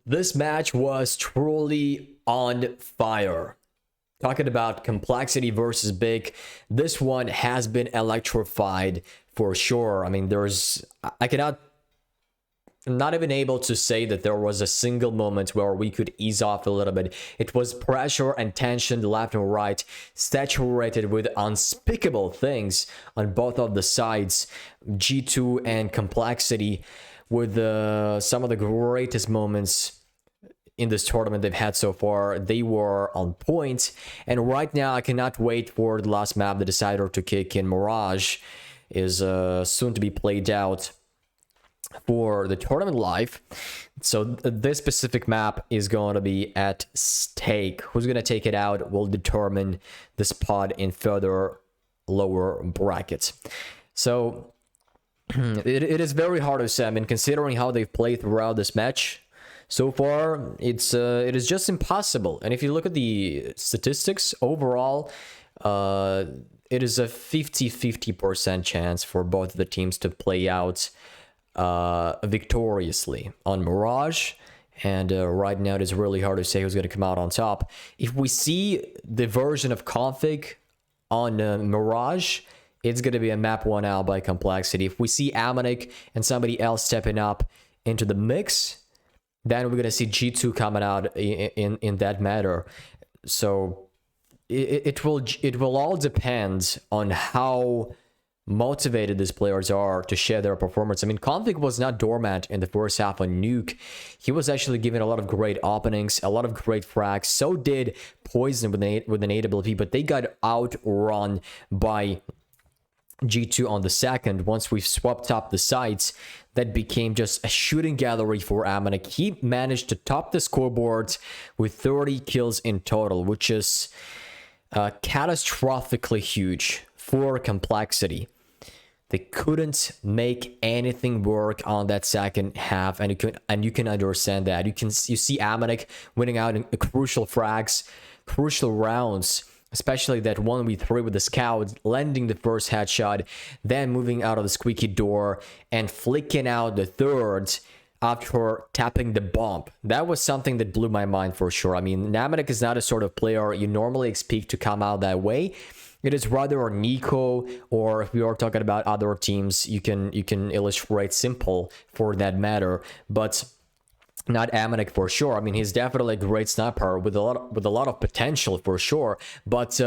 This match was truly on fire. Talking about complexity versus big, this one has been electrified for sure. I mean, I'm not even able to say that there was a single moment where we could ease off a little bit. It was pressure and tension left and right, saturated with unspeakable things on both of the sides. G2 and complexity with some of the greatest moments in this tournament they've had so far. They were on point, and right now I cannot wait for the last map, the decider, to kick in. Mirage is soon to be played out for the tournament live, so this specific map is going to be at stake. Who's going to take it out will determine the spot in further lower brackets. So it is very hard to say. I mean, considering how they've played throughout this match so far, it is just impossible. And if you look at the statistics overall, it is a 50-50% chance for both of the teams to play out victoriously on Mirage. And right now it is really hard to say who's going to come out on top. If we see the version of config on Mirage, it's going to be a map 1 out by complexity. If we see Amanek and somebody else stepping up into the mix, then we're going to see G2 coming out in that matter. So it will all depend on how motivated these players are to share their performance. I mean, Config was not dormant in the first half on Nuke. He was actually given a lot of great openings, a lot of great frags. So did Poison with an AWP, but they got outrun by G2 on the second. Once we've swapped up the sides, that became just a shooting gallery for Amanek. He managed to top the scoreboard with 30 kills in total, which is catastrophically huge for complexity. They couldn't make anything work on that second half, and you can understand that. You see Amanek winning out in crucial frags, crucial rounds, especially that 1v3 with the scout, landing the first headshot, then moving out of the squeaky door and flicking out the third after tapping the bomb. That was something that blew my mind for sure. I mean, Amanek is not a sort of player you normally expect to come out that way. It is rather Nico, or if we are talking about other teams, you can illustrate Simple for that matter, but not Amanek for sure. I mean, he's definitely a great sniper with a lot of potential for sure. But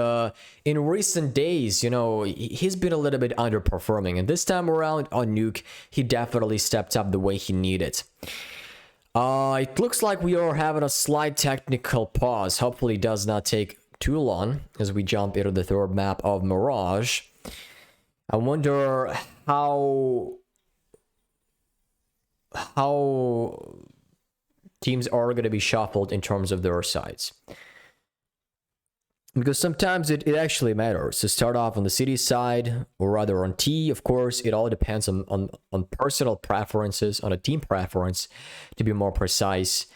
in recent days, you know, he's been a little bit underperforming, and this time around on Nuke, he definitely stepped up the way he needed. It looks like we are having a slight technical pause. Hopefully, it does not take too long as we jump into the third map of Mirage. I wonder how teams are going to be shuffled in terms of their sides, because sometimes it actually matters to start off on the city side or rather on T. Of course, it all depends on personal preferences, on a team preference, to be more precise.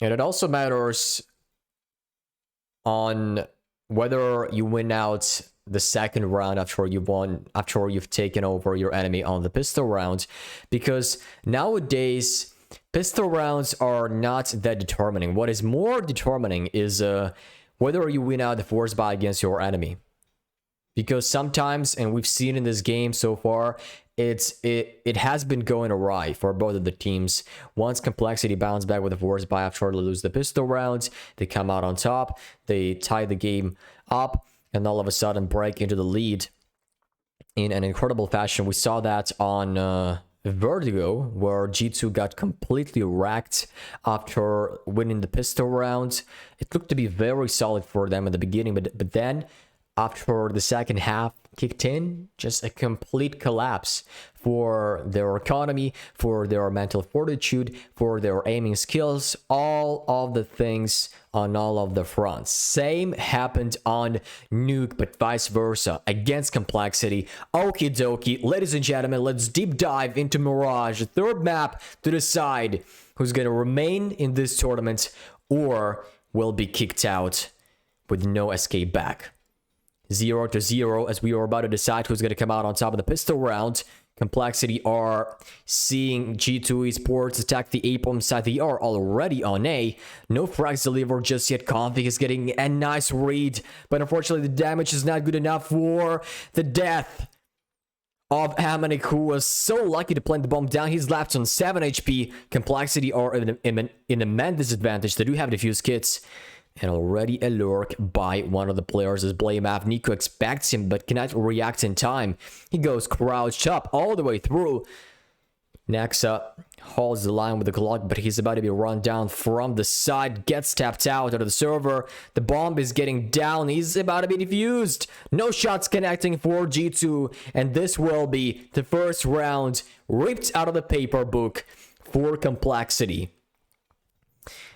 And it also matters on whether you win out the second round after you've taken over your enemy on the pistol round, because nowadays pistol rounds are not that determining. What is more determining is whether you win out the force buy against your enemy, because sometimes, and we've seen in this game so far, it has been going awry for both of the teams. Once complexity bounced back with a force buy after they lose the pistol rounds, they come out on top, they tie the game up, and all of a sudden break into the lead in an incredible fashion. We saw that on Vertigo, where G2 got completely wrecked after winning the pistol round. It looked to be very solid for them at the beginning, but then after the second half kicked in, just a complete collapse for their economy, for their mental fortitude, for their aiming skills, all of the things on all of the fronts. Same happened on Nuke, but vice versa against complexity. Okie dokie, ladies and gentlemen, let's deep dive into Mirage, the third map to decide who's going to remain in this tournament or will be kicked out with no escape back. 0-0 as we are about to decide who's going to come out on top of the pistol round. Complexity are seeing G2 Esports attack the A bomb side. They are already on A. No frags delivered just yet. Config is getting a nice read, but unfortunately the damage is not good enough for the death of Amanik, who was so lucky to plant the bomb down. He's left on 7 HP. Complexity are in an immense disadvantage. They do have defuse kits. And already a lurk by one of the players as Blamaf. Nico expects him but cannot react in time. He goes crouched up all the way through. Nexa holds the line with the Glock, but he's about to be run down from the side. Gets tapped out of the server. The bomb is getting down. He's about to be defused. No shots connecting for G2. And this will be the first round ripped out of the paper book for Complexity.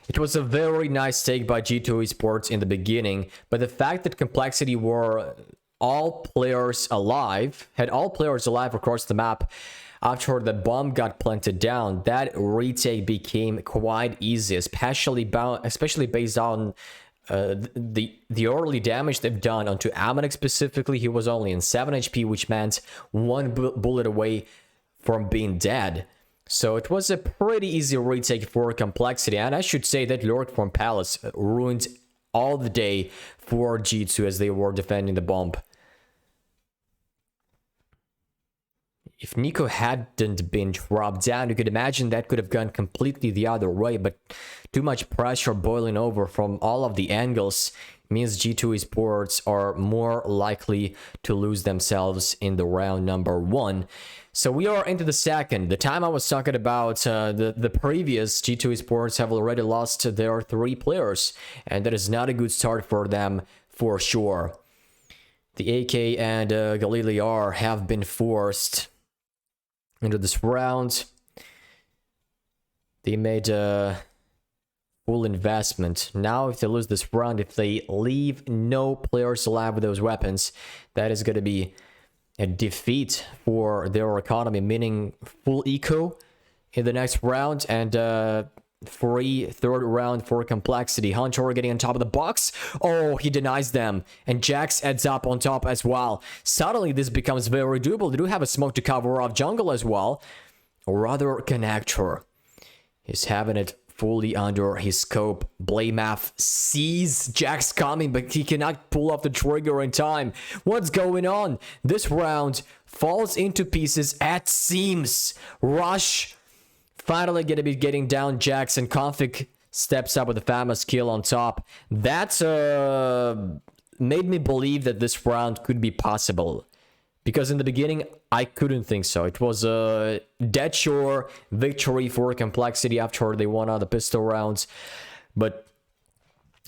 It was a very nice take by G2 Esports in the beginning, but the fact that Complexity were all players alive, had all players alive across the map after the bomb got planted down, that retake became quite easy, especially based on the early damage they've done onto Amanek specifically. He was only in 7 HP, which meant one bullet away from being dead. So it was a pretty easy retake for Complexity, and I should say that Lord from Palace ruined all the day for G2 as they were defending the bomb. If Nico hadn't been dropped down, you could imagine that could have gone completely the other way, but too much pressure boiling over from all of the angles means G2 Esports are more likely to lose themselves in the round number 1. So we are into the second. The time I was talking about the previous G2 Esports have already lost their 3 players, and that is not a good start for them for sure. The AK and Galiliar have been forced into this round. They made a full investment. Now if they lose this round, if they leave no players alive with those weapons, that is going to be a defeat for their economy, meaning full eco in the next round, and free third round for Complexity. Hunter getting on top of the box. Oh, he denies them, and Jax heads up on top as well. Suddenly this becomes very doable. They do have a smoke to cover off jungle as well, or rather Connector. He's having it fully under his scope. Blamaf sees Jax coming, but he cannot pull off the trigger in time. What's going on? This round falls into pieces at seams. Rush finally gonna be getting down Jax, and Config steps up with a famous kill on top. That made me believe that this round could be possible, because in the beginning I couldn't think so. It was a dead sure victory for Complexity after they won all the pistol rounds, but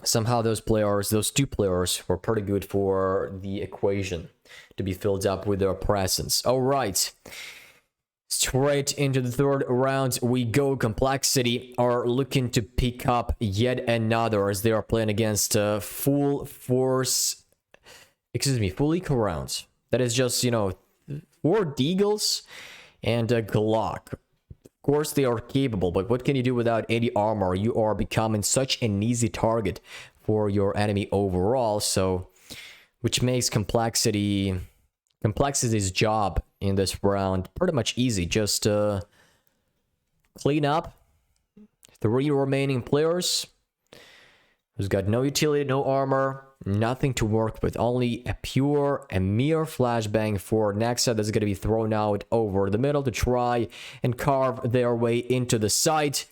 somehow those 2 players were pretty good for the equation to be filled up with their presence. All right, straight into the third round we go. Complexity are looking to pick up yet another, as they are playing against full eco rounds. That is just, 4 Deagles and a Glock. Of course, they are capable, but what can you do without any armor? You are becoming such an easy target for your enemy overall, so which makes Complexity's job in this round pretty much easy. Just clean up 3 remaining players who's got no utility, no armor, nothing to work with, only a mere flashbang for Nexa that's going to be thrown out over the middle to try and carve their way into the site,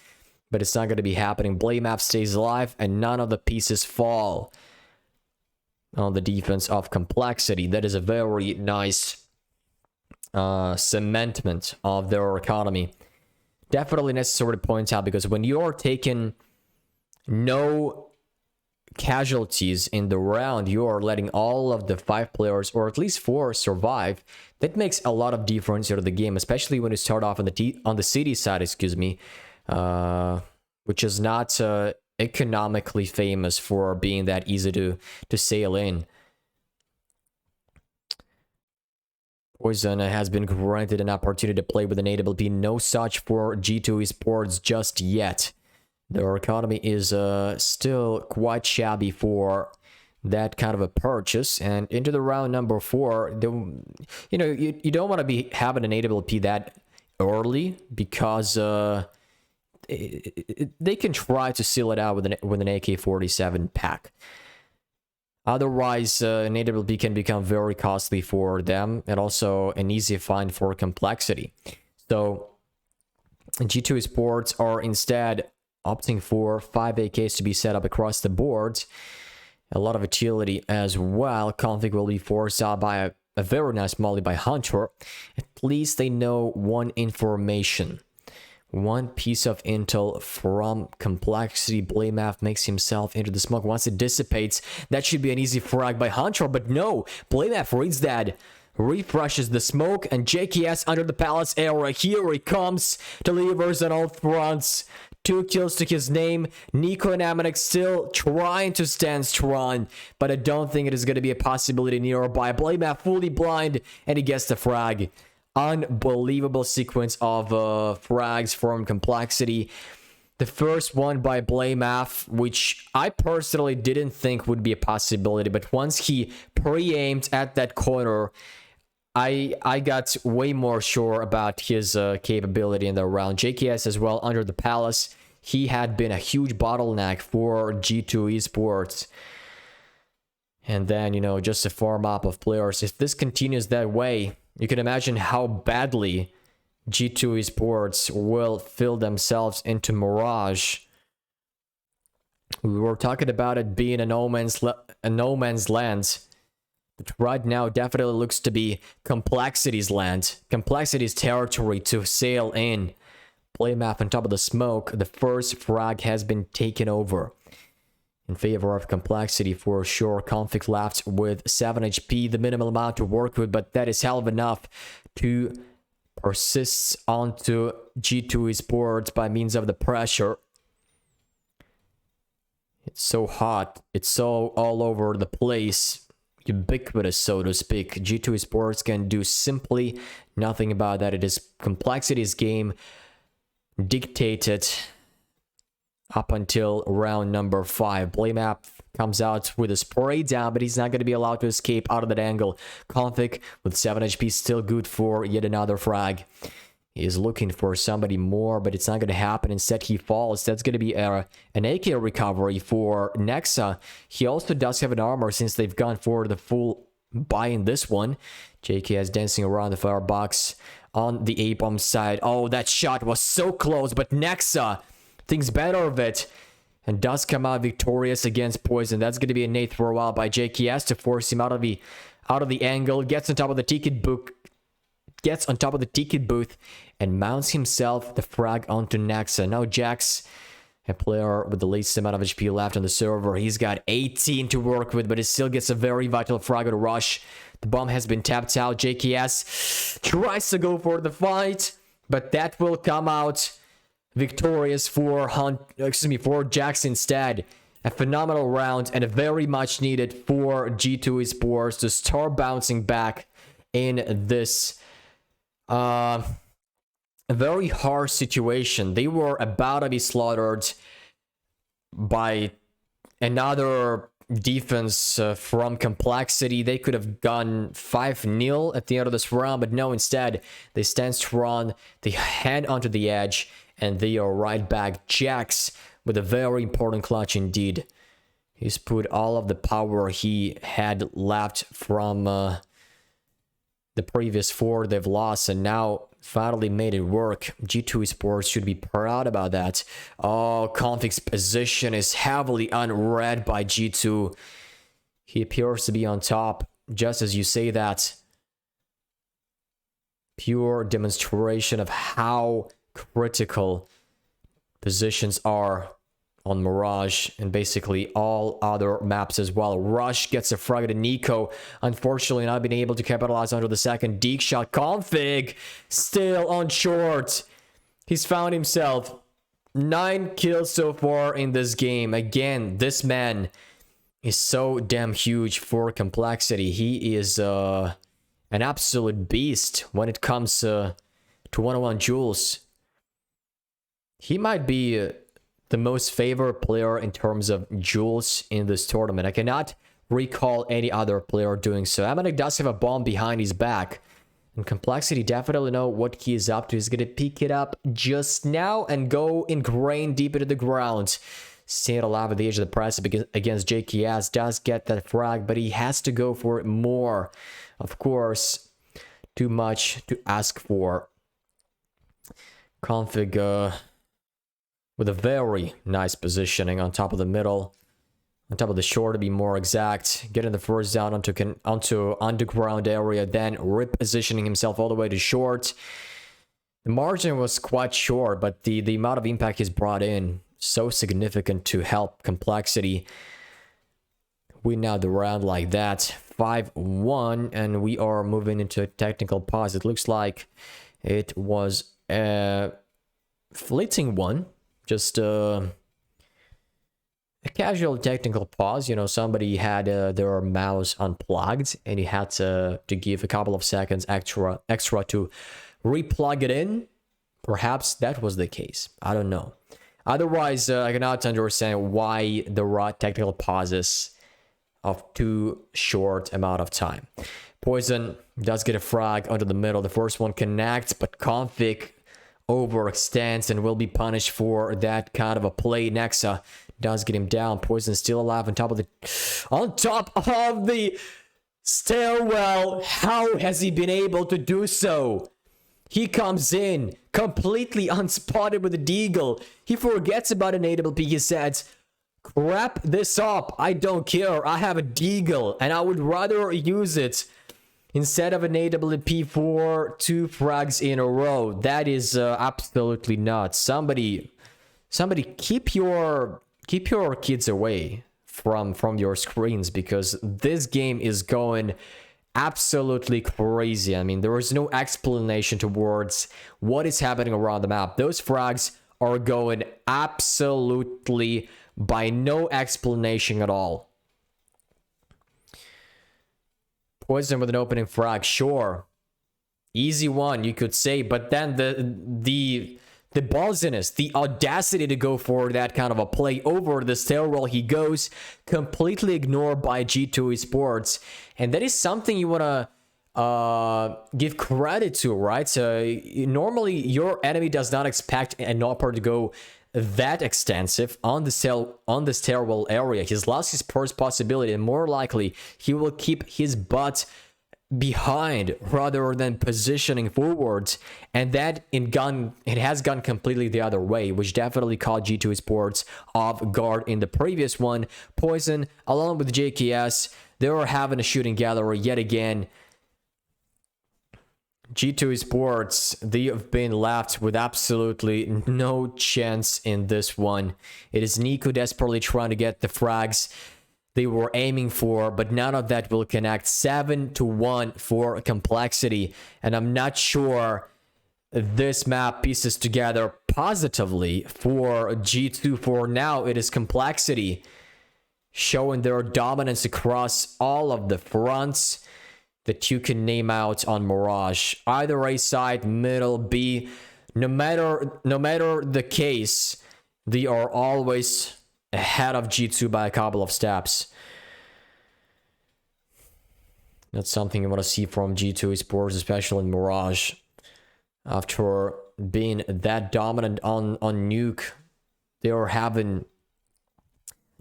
but it's not going to be happening. Blamaf stays alive, and none of the pieces fall on the defense of Complexity. That is a very nice cementment of their economy. Definitely necessary to point out, because when you're taking no casualties in the round, you are letting all of the 5 players, or at least 4, survive. That makes a lot of difference to the game, especially when you start off on the city side, which is not economically famous for being that easy to sail in. Poison has been granted an opportunity to play with an AWP. No such for G2 Esports just yet. Their economy is still quite shabby for that kind of a purchase. And into the round number 4, you don't want to be having an AWP that early, because they can try to seal it out with an AK-47 pack. Otherwise, an AWP can become very costly for them, and also an easy find for complexity. So G2 Esports are instead opting for 5 AKs to be set up across the board. A lot of utility as well. Config will be forced out by a very nice molly by Hunter. At least they know one information. One piece of intel from complexity. Blamaf makes himself into the smoke. Once it dissipates, that should be an easy frag by Hunter, but no. Blamaf reads that, refreshes the smoke, and JKS under the palace area. Here he comes. Delivers on all fronts. 2 kills to his name. Nico and Amanek still trying to stand strong, but I don't think it is going to be a possibility nearby. Blamaf fully blind, and he gets the frag. Unbelievable sequence of frags from complexity. The first one by Blamaf, which I personally didn't think would be a possibility, but once he pre-aimed at that corner, I got way more sure about his capability in the round. JKS as well under the palace. He had been a huge bottleneck for G2 Esports. And then, just a farm up of players. If this continues that way, you can imagine how badly G2 Esports will fill themselves into Mirage. We were talking about it being a no man's land. But right now definitely looks to be Complexity's land. Complexity's territory to sail in. Playmap on top of the smoke. The first frag has been taken over in favor of Complexity for sure. Config left with 7 HP, the minimal amount to work with, but that is hell of enough to persist onto G2 Esports by means of the pressure. It's so hot. It's so all over the place. Ubiquitous, so to speak. G2 Esports can do simply nothing about that. It is Complexity's game dictated up until round number 5. Blamap comes out with a spray down, but he's not going to be allowed to escape out of that angle. Config with 7 HP still good for yet another frag. He is looking for somebody more, but it's not going to happen. Instead, he falls. That's going to be an AK recovery for Nexa. He also does have an armor since they've gone for the full buy in this one. JKS dancing around the firebox on the A-bomb side. Oh, that shot was so close, but Nexa thinks better of it and does come out victorious against Poison. That's going to be a nade throw out by JKS to force him out of the angle. Gets on top of the ticket booth and mounts himself the frag onto Nexa. Now Jax, a player with the least amount of HP left on the server. He's got 18 to work with, but he still gets a very vital frag to rush. The bomb has been tapped out. JKS tries to go for the fight, but that will come out victorious for Jax instead. A phenomenal round and a very much needed for G2 Esports to start bouncing back in this very harsh situation. They were about to be slaughtered by another defense from Complexity. They could have gone 5-0 at the end of this round, but no, instead they stand strong, they head onto the edge, and they are right back. Jax with a very important clutch indeed. He's put all of the power he had left from the previous 4 they've lost, and now finally made it work. G2 Esports should be proud about that. Oh, Config's position is heavily unread by G2. He appears to be on top, just as you say that. Pure demonstration of how critical positions are on Mirage and basically all other maps as well. Rush gets a frag to Nico. Unfortunately, not being able to capitalize onto the second Deke shot. Config still on short. He's found himself 9 kills so far in this game. Again, this man is so damn huge for Complexity. He is an absolute beast when it comes to one-on-one duels. He might be the most favored player in terms of duels in this tournament. I cannot recall any other player doing so. Amanek does have a bomb behind his back. And Complexity definitely know what he is up to. He's going to pick it up just now and go ingrained deep into the ground. Staying alive at the edge of the press against JKS. Does get that frag, but he has to go for it more. Of course, too much to ask for. Config with a very nice positioning on top of the middle. On top of the shore, to be more exact. Getting the first down onto underground area, then repositioning himself all the way to short. The margin was quite short, but the amount of impact he's brought in, so significant to help Complexity win out the round like that. 5-1, and we are moving into a technical pause. It looks like it was a fleeting one. Just a casual technical pause. You know, somebody had their mouse unplugged and he had to give a couple of seconds extra to replug it in. Perhaps that was the case. I don't know. Otherwise, I cannot understand why there are technical pauses of too short amount of time. Poison does get a frag under the middle. The first one connects, but Config overextends and will be punished for that kind of a play. Nexa does get him down. Poison still alive on top of the stairwell. How has he been able to do so? He comes in completely unspotted with a deagle. He forgets about an AWP. He says, crap this up. I don't care. I have a deagle and I would rather use it instead of an AWP for 2 frags in a row. That is absolutely nuts. Somebody keep your kids away from your screens, because this game is going absolutely crazy. I mean, there is no explanation towards what is happening around the map. Those frags are going absolutely by no explanation at all. Poison with an opening frag, sure, easy one you could say, but then the ballsiness, the audacity to go for that kind of a play over the stairwell he goes, completely ignored by G2 Esports. And that is something you want to give credit to, right? So normally your enemy does not expect an upper to go that extensive on the stairwell area. He's lost his first possibility, and more likely he will keep his butt behind rather than positioning forwards, and that it has gone completely the other way, which definitely caught G2 Sports off guard in the previous one. Poison along with JKS, they were having a shooting gallery yet again. G2 Sports, they have been left with absolutely no chance in this one. It is Nico desperately trying to get the frags they were aiming for, but none of that will connect. 7-1 for Complexity, and I'm not sure this map pieces together positively for G2. For now, it is Complexity showing their dominance across all of the fronts that you can name out on Mirage. Either A side, middle, B, no matter the case, they are always ahead of G2 by a couple of steps. That's something you want to see from G2 Esports, especially in Mirage. After being that dominant on Nuke, they are having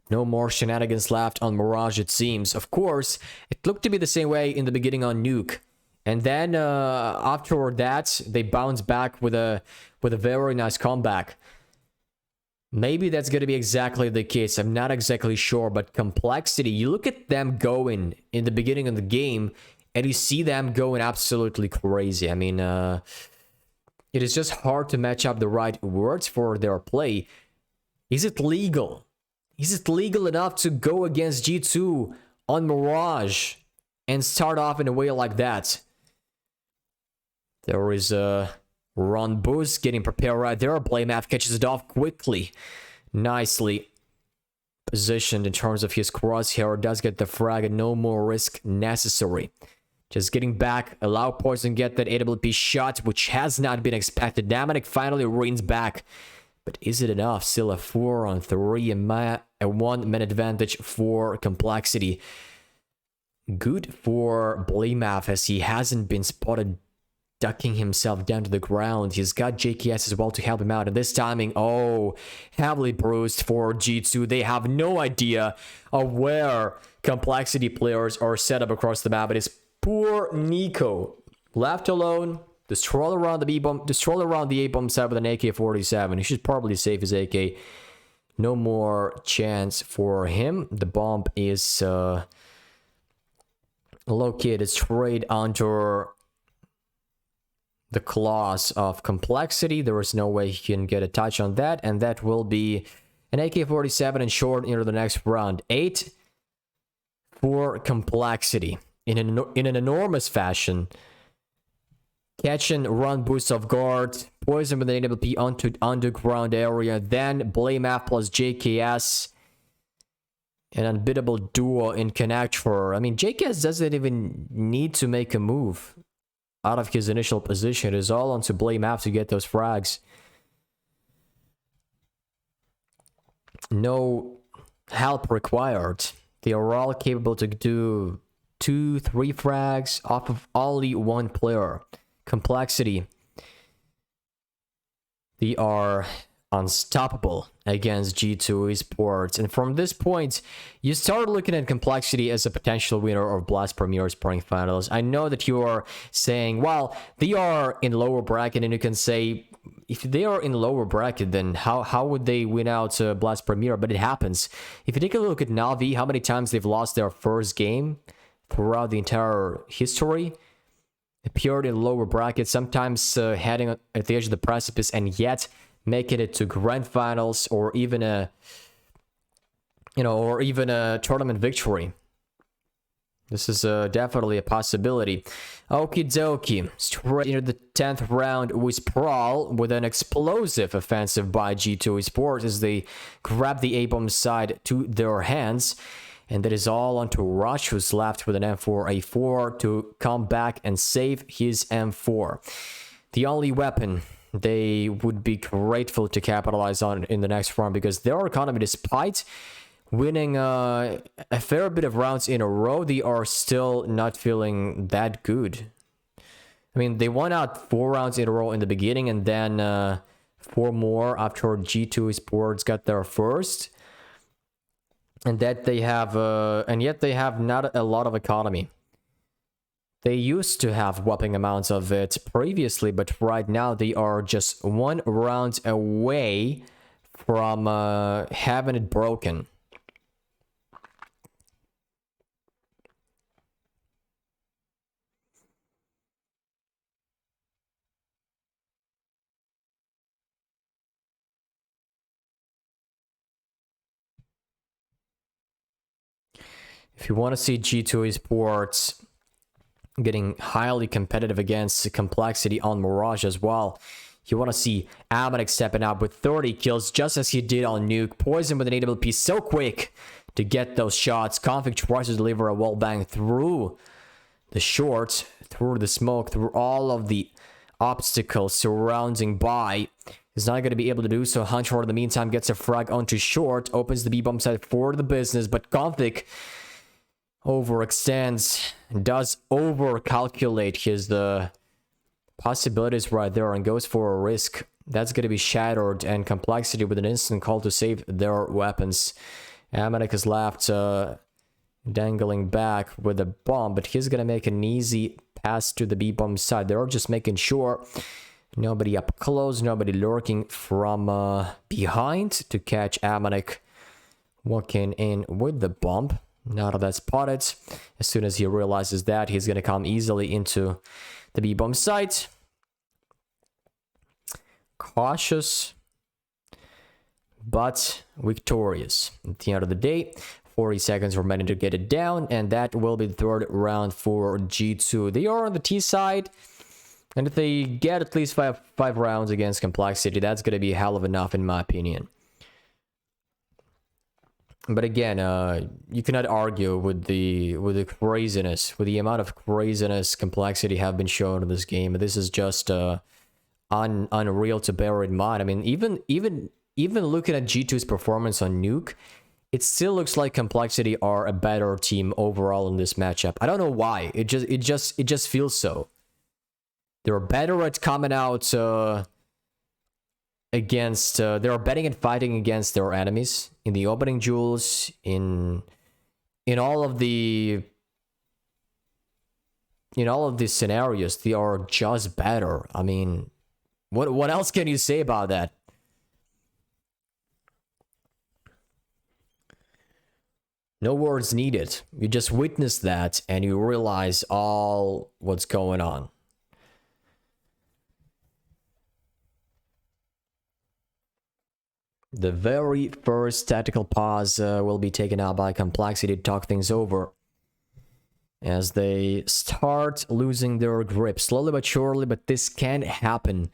no more shenanigans left on Mirage, it seems. Of course, it looked to be the same way in the beginning on Nuke. And then after that, they bounced back with a very nice comeback. Maybe that's going to be exactly the case. I'm not exactly sure, but Complexity, you look at them going in the beginning of the game, and you see them going absolutely crazy. I mean, it is just hard to match up the right words for their play. Is it legal? Is it legal enough to go against G2 on Mirage and start off in a way like that? There is a Ron Boost getting prepared right there. Blaymath catches it off quickly. Nicely positioned in terms of his crosshair. Does get the frag and no more risk necessary. Just getting back. Allow Poison get that AWP shot, which has not been expected. Damanik finally reigns back. But is it enough? Still a 4-on-3 and a 1-man advantage for Complexity. good for Blaymath as he hasn't been spotted ducking himself down to the ground. He's got JKS as well to help him out. And this timing, oh, heavily bruised for G2. They have no idea of where Complexity players are set up across the map. It is poor Nico left alone to stroll around the B-bomb, to stroll around the A-bomb side with an AK-47. He should probably save his AK. No more chance for him. The bomb is located straight under the claws of Complexity. There is no way he can get a touch on that, and that will be an AK-47 and short into the next round. 8 for Complexity in an enormous fashion. Catch and run boost off guard, poison with an AWP onto underground area, then Blaymath plus JKS. An unbeatable duo in connector. I mean, JKS doesn't even need to make a move out of his initial position. It is all onto Blaymath to get those frags. No help required. They are all capable to do 2-3 frags off of only one player. Complexity. They are unstoppable against G2 Esports. And from this point, you start looking at Complexity as a potential winner of Blast Premier Spring Finals. I know that you are saying, well, they are in lower bracket, and you can say, if they are in lower bracket, then how would they win out Blast Premier? But it happens. If you take a look at Navi, how many times they've lost their first game throughout the entire history, appeared in lower brackets, sometimes heading at the edge of the precipice, and yet making it to grand finals or even a tournament victory. This is definitely a possibility. Okie dokie. Straight into the 10th round with Sprawl with an explosive offensive by G2 Esports as they grab the A-bomb side to their hands. And that is all onto Rush, who's left with an M4A4 to come back and save his M4. The only weapon they would be grateful to capitalize on in the next round, because their economy, despite winning a fair bit of rounds in a row, they are still not feeling that good. I mean, they won out 4 rounds in a row in the beginning, and then 4 more after G2 Esports got their first. And that they have, and yet they have not a lot of economy. They used to have whopping amounts of it previously, but right now they are just 1 round away from having it broken. If you want to see G2 Esports getting highly competitive against Complexity on Mirage as well, you want to see Amanek stepping up with 30 kills, just as he did on Nuke. Poison with an AWP so quick to get those shots. Config tries to deliver a wall bang through the short, through the smoke, through all of the obstacles surrounding by. He's not going to be able to do so. Hunter in the meantime gets a frag onto short, opens the B-bomb side for the business, but Config overextends, does over-calculate his possibilities right there and goes for a risk. That's going to be shattered, and Complexity with an instant call to save their weapons. Amanek is left dangling back with a bomb, but he's going to make an easy pass to the B-bomb side. They're just making sure nobody up close, nobody lurking from behind to catch Amanek walking in with the bomb. Now that that's spotted, as soon as he realizes that, he's going to come easily into the B-bomb site. Cautious, but victorious. At the end of the day, 40 seconds remaining to get it down, and that will be the 3rd round for G2. They are on the T side, and if they get at least five rounds against Complexity, that's going to be a hell of enough in my opinion. But again, you cannot argue with the craziness, with the amount of craziness Complexity have been shown in this game. This is just unreal to bear in mind. I mean, even looking at G2's performance on Nuke, it still looks like Complexity are a better team overall in this matchup. I don't know why. It just feels so. They're better at coming out against. They're betting and fighting against their enemies in the opening duels. In all of the scenarios, they are just better. I mean, what else can you say about that? No words needed. You just witness that and you realize all what's going on. The very first tactical pause will be taken out by Complexity to talk things over, as they start losing their grip slowly but surely, but this can happen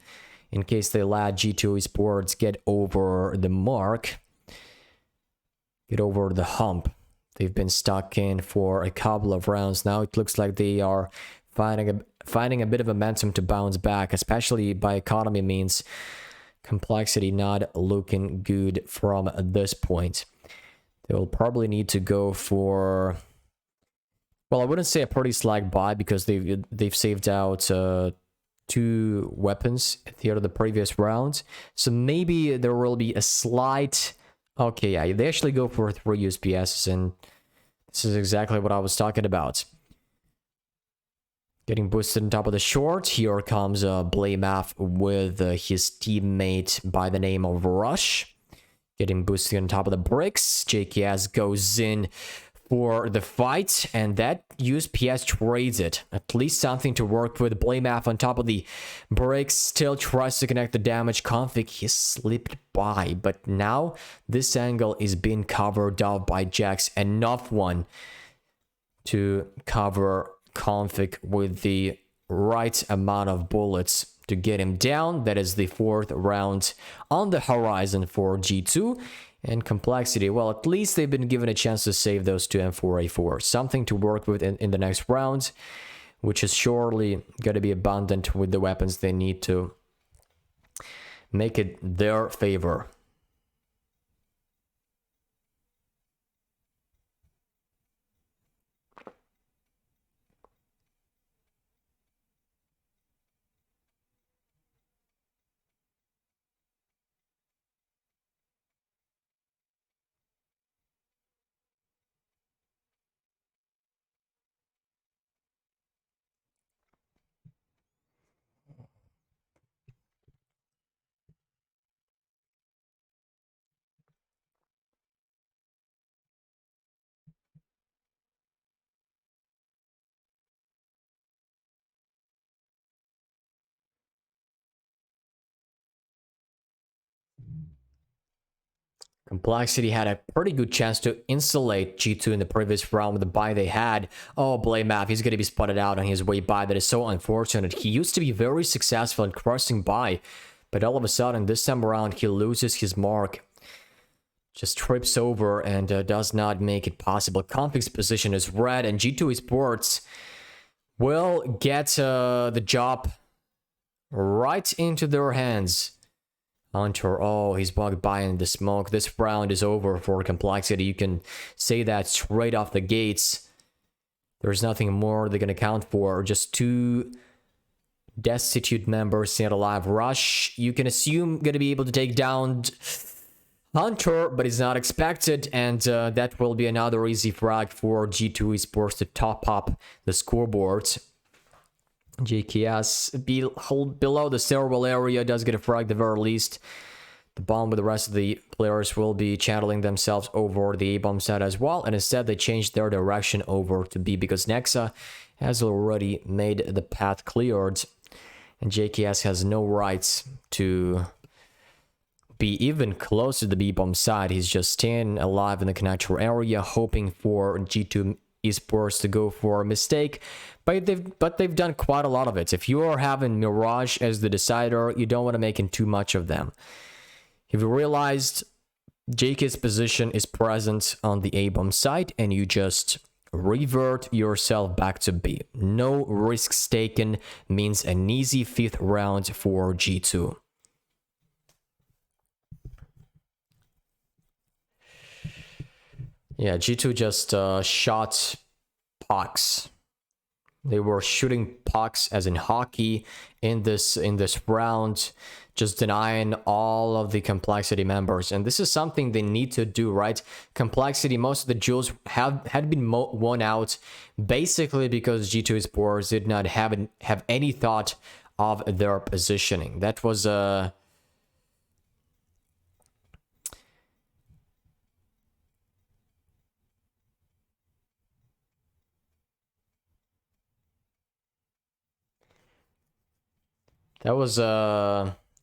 in case they let G2 Esports get over the mark, get over the hump they've been stuck in for a couple of rounds now. It looks like they are finding a bit of momentum to bounce back, especially by economy means. Complexity not looking good from this point. They will probably need to go for, well, I wouldn't say a pretty slack buy, because they've saved out 2 weapons at the end of the previous round. So maybe there will be a slight, okay, yeah, they actually go for 3 USPSs, and this is exactly what I was talking about. Getting boosted on top of the short. Here comes Blamaf with his teammate by the name of Rush. Getting boosted on top of the bricks. JKS goes in for the fight, and that USPS trades it. At least something to work with. Blamaf on top of the bricks, still tries to connect the damage. Config, he slipped by, but now this angle is being covered up by Jax. Enough one to cover Config with the right amount of bullets to get him down. That is the 4th round on the horizon for G2. And Complexity, well, at least they've been given a chance to save those 2 M4A4. Something to work with in the next round, which is surely going to be abundant with the weapons they need to make it their favor. Complexity had a pretty good chance to insulate G2 in the previous round with the buy they had. Oh, Blamaf, he's going to be spotted out on his way by. That is so unfortunate. He used to be very successful in crossing by, but all of a sudden, this time around, he loses his mark. Just trips over and does not make it possible. Config's position is red, and G2 Esports will get the job right into their hands. Hunter, oh, he's walked by in the smoke. This round is over for Complexity. You can say that straight off the gates. There's nothing more they're going to count for. Just 2 destitute members staying alive. Rush, you can assume, going to be able to take down Hunter, but it's not expected. And that will be another easy frag for G2 Esports to top up the scoreboard. JKS below the stairwell area does get a frag at the very least. The bomb with the rest of the players will be channeling themselves over the A-bomb side as well, and instead they changed their direction over to B because Nexa has already made the path cleared, and JKS has no rights to be even close to the B-bomb side. He's just staying alive in the connector area, hoping for G2 Esports to go for a mistake, but they've done quite a lot of it. If you are having Mirage as the decider, you don't want to make too much of them. If you realized JK's position is present on the A-bomb side, and you just revert yourself back to B. No risks taken means an easy 5th round for G2. Yeah, G2 just shot pucks. They were shooting pucks as in hockey in this round, just denying all of the complexity members. And this is something they need to do, right? Complexity, most of the duels had been won out basically because G2 Esports did not have any thought of their positioning. That was a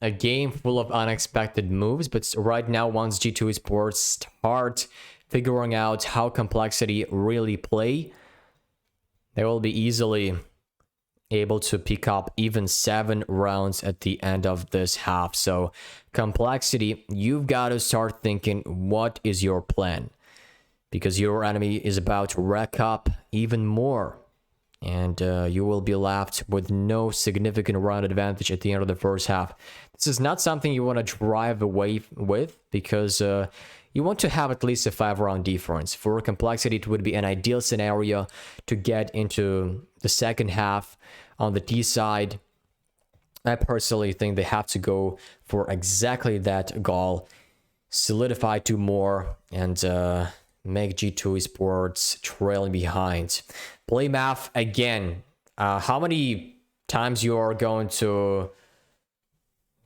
a game full of unexpected moves, but right now, once G2 Esports start figuring out how complexity really play, they will be easily able to pick up even 7 rounds at the end of this half. So complexity, you've got to start thinking, what is your plan? Because your enemy is about to rack up even more, and you will be left with no significant round advantage at the end of the first half. This is not something you want to drive away with, because you want to have at least a 5-round difference. For complexity, it would be an ideal scenario to get into the second half on the T side. I personally think they have to go for exactly that goal, solidify 2 more, and make G2 Esports trailing behind. Play math again. How many times you are going to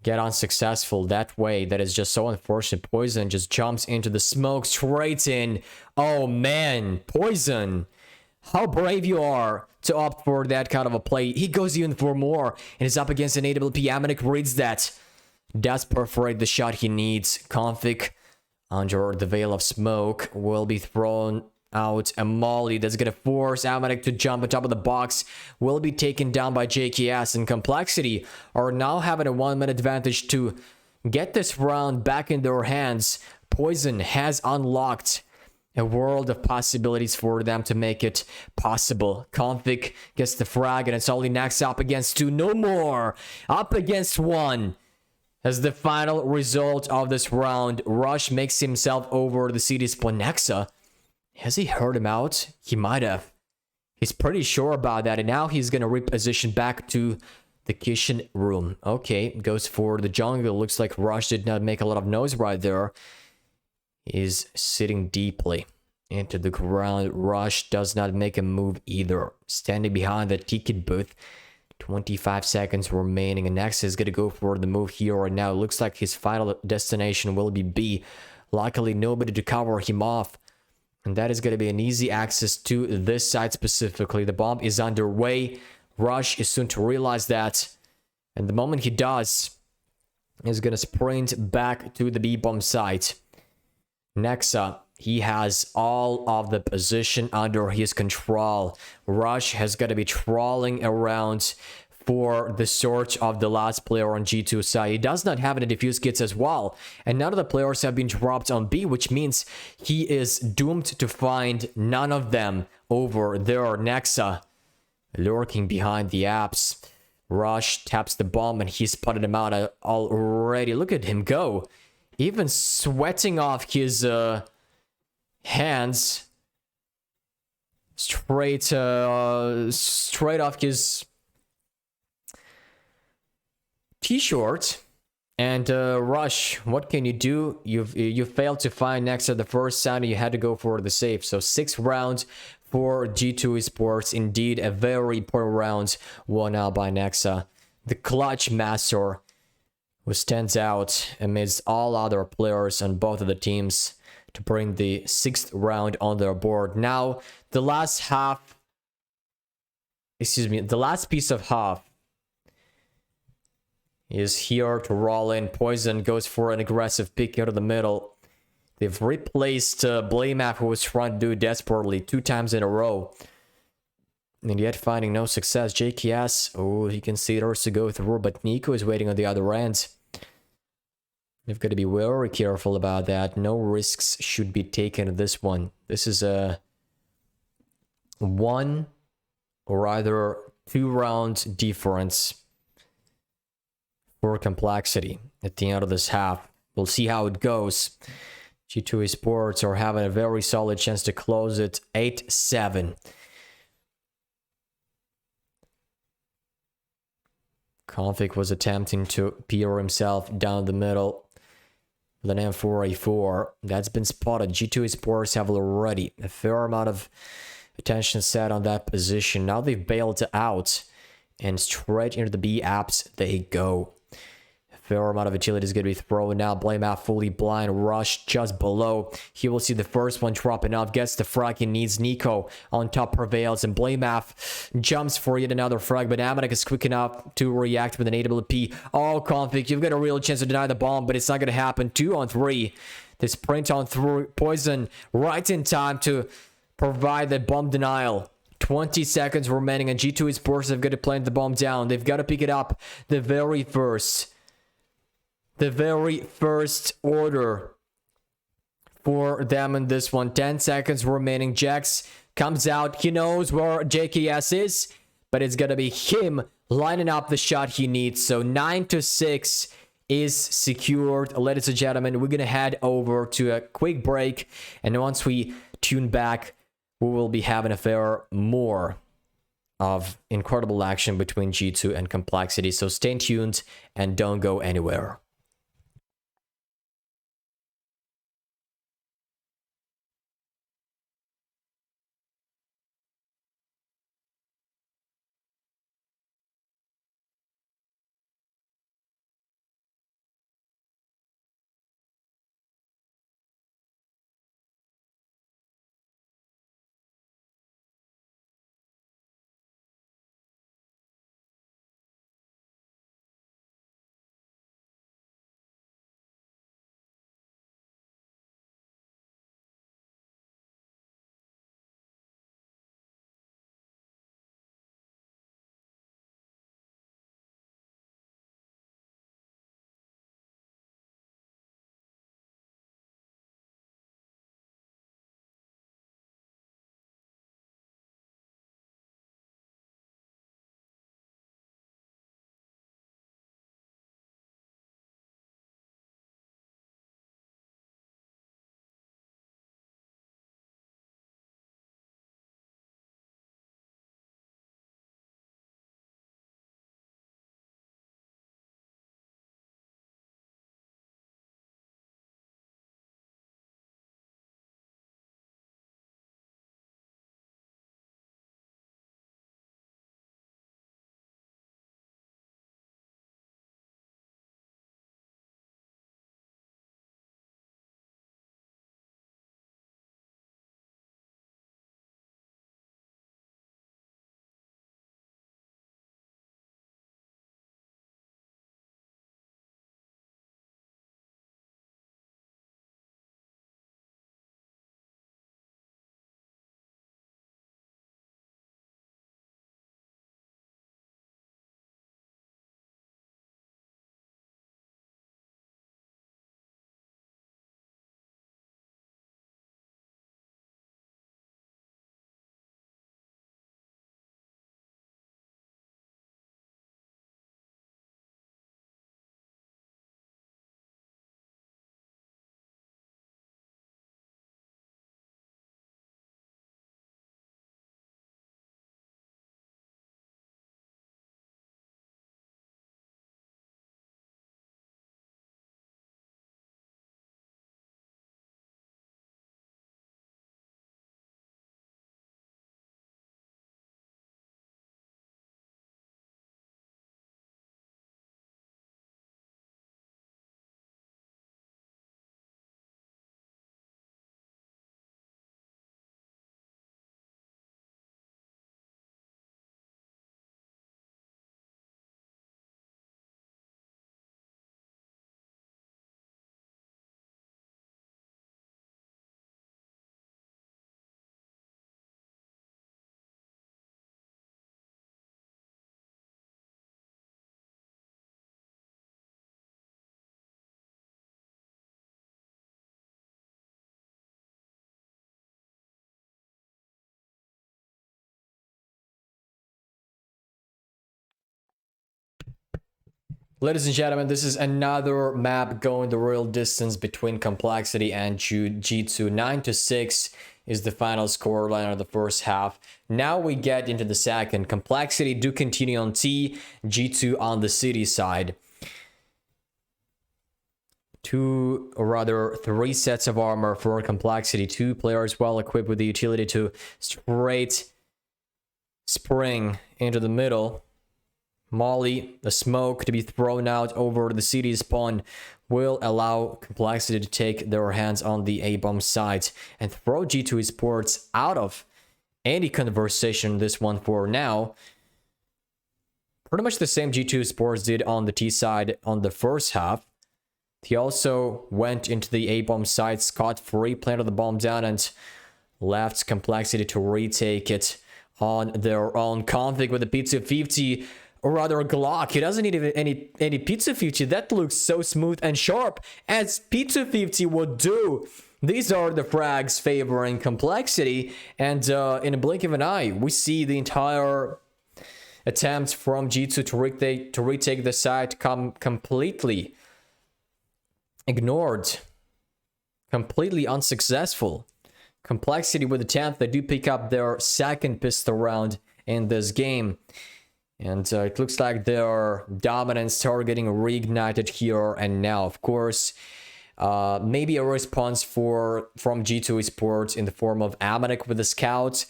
get unsuccessful that way? That is just so unfortunate. Poison just jumps into the smoke straight in. Oh man, Poison. How brave you are to opt for that kind of a play. He goes even for more and is up against an AWP. Amanek reads that. Does perforate the shot he needs. Config under the veil of smoke will be thrown out. A molly that's gonna force Amanek to jump on top of the box will be taken down by JKS, and Complexity are now having a 1-minute advantage to get this round back in their hands. Poison has unlocked a world of possibilities for them to make it possible. Config gets the frag, and it's only next up against 2. No more. Up against 1. As the final result of this round, Rush makes himself over the city's Planexa. Has he heard him out? He might have. He's pretty sure about that, and now he's gonna reposition back to the kitchen room. Okay, goes for the jungle. Looks like Rush did not make a lot of noise right there. He's sitting deeply into the ground. Rush does not make a move either. Standing behind the ticket booth. 25 seconds remaining, and Nexa is gonna go for the move here right now. Looks like his final destination will be B. Luckily, nobody to cover him off, and that is gonna be an easy access to this side specifically. The bomb is underway. Rush is soon to realize that, and the moment he does, he's gonna sprint back to the B bomb site. Nexa, he has all of the position under his control. Rush has got to be trawling around for the search of the last player on G2 side. He does not have any defuse kits as well, and none of the players have been dropped on B, which means he is doomed to find none of them over there. Nexa lurking behind the apps. Rush taps the bomb, and he spotted him out already. Look at him go. Even sweating off his hands straight off his t-shirt. And Rush, what can you do? You failed to find Nexa the first time. You had to go for the save. So 6 rounds for G2 Esports. Indeed, a very poor round won out by Nexa, the clutch master, who stands out amidst all other players on both of the teams to bring the 6th round on their board. Now, the last piece of half is here to roll in. Poison goes for an aggressive pick out of the middle. They've replaced Blamaf, who was trying to do desperately 2 times in a row, and yet finding no success. JKS, oh, he considers to go through, but Nico is waiting on the other end. They've got to be very careful about that. No risks should be taken in this one. This is a 1 or either 2 round difference for complexity at the end of this half. We'll see how it goes. G2 Esports are having a very solid chance to close it 8-7. Config was attempting to peer himself down the middle with an M4A4. That's been spotted. G2 Esports have already a fair amount of attention set on that position. Now they've bailed out and straight into the B apps they go. Fair amount of utility is going to be thrown now. Blamaf fully blind. Rush just below. He will see the first one dropping off. Gets the frag he needs. Nico on top prevails. And Blamaf jumps for yet another frag. But Amanek is quick enough to react with an AWP. Oh, Config, you've got a real chance to deny the bomb. But it's not going to happen. 2-on-3. They sprint on through. Poison right in time to provide the bomb denial. 20 seconds remaining. And G2 Esports have got to plant the bomb down. They've got to pick it up the very first order for them in this one. 10 seconds remaining. Jax comes out. He knows where JKS is, but it's gonna be him lining up the shot he needs. So 9-6 is secured. Ladies and gentlemen, we're gonna head over to a quick break, and once we tune back, we will be having a fair more of incredible action between G2 and Complexity. So stay tuned and don't go anywhere. Ladies and gentlemen, this is another map going the real distance between Complexity and G2. 9-6 is the final scoreline of the first half. Now we get into the second. Complexity do continue on T, G2 on the city side. Three sets of armor for Complexity. 2 players well equipped with the utility to straight spring into the middle. Molly, the smoke to be thrown out over the city spawn will allow Complexity to take their hands on the A-bomb site and throw G2 Esports out of any conversation this one for now. Pretty much the same G2 Esports did on the T side on the first half. He also went into the A-bomb site scot-free, planted the bomb down, and left Complexity to retake it on their own. Config with the Pizza 50, or rather a Glock. He doesn't need any Pizza 50. That looks so smooth and sharp, as Pizza 50 would do. These are the frags favoring Complexity, and in a blink of an eye, we see the entire attempt from G2 to retake the site come completely ignored, completely unsuccessful. Complexity with the 10th, they do pick up their second pistol round in this game. And it looks like their dominance targeting reignited here and now. Of course, maybe a response from G2 Esports in the form of Amanek with the scouts.